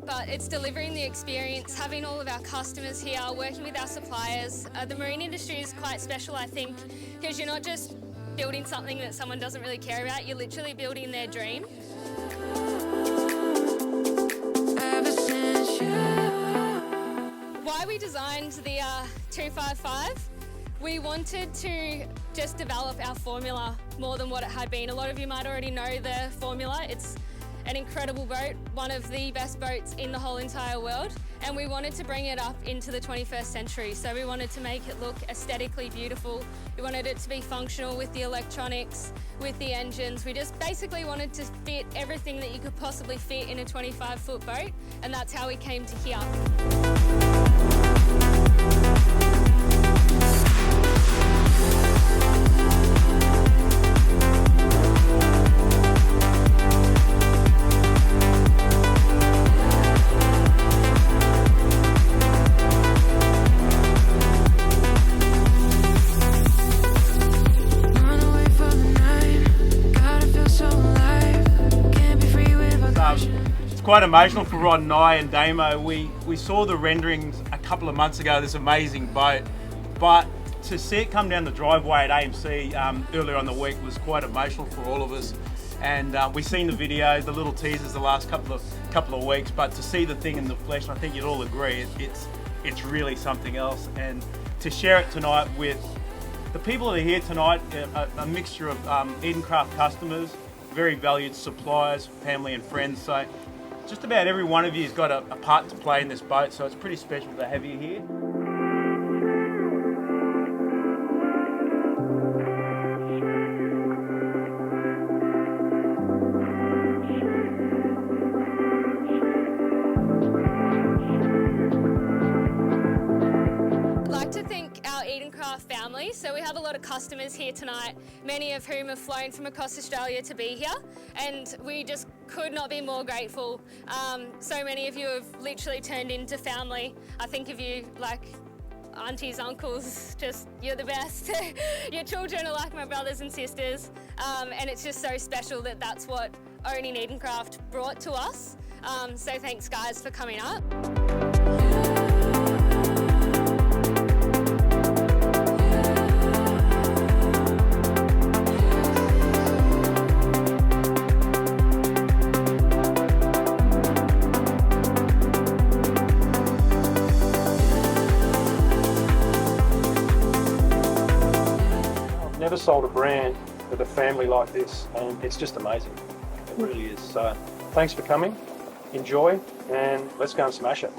But it's delivering the experience, having all of our customers here, working with our suppliers. The marine industry is quite special, I think, because you're not just building something that someone doesn't really care about, you're literally building their dream. Why we designed the 255? We wanted to just develop our formula more than what it had been. A lot of you might already know the formula. It's an incredible boat, one of the best boats in the whole entire world, and we wanted to bring it up into the 21st century. So we wanted to make it look aesthetically beautiful. We wanted it to be functional with the electronics, with the engines. We just basically wanted to fit everything that you could possibly fit in a 25-foot boat, and that's how we came to here. Quite emotional for Rod and I and Damo. We saw the renderings a couple of months ago, this amazing boat, but to see it come down the driveway at AMC earlier on the week was quite emotional for all of us. And we've seen the video, the little teasers the last couple of weeks, but to see the thing in the flesh, I think you'd all agree, it's really something else. And to share it tonight with the people that are here tonight, a mixture of Edencraft customers, very valued suppliers, family and friends. So just about every one of you has got a part to play in this boat, so it's pretty special to have you here. I'd like to thank our Edencraft family. So we have a lot of customers here tonight, many of whom have flown from across Australia to be here, and we just could not be more grateful. So many of you have literally turned into family. I think of you like aunties, uncles, just you're the best. Your children are like my brothers and sisters, and it's just so special that that's what owning Edencraft brought to us. So thanks guys for coming up. Never sold a brand with a family like this, and it's just amazing. It really is. So thanks for coming, enjoy, and let's go and smash it.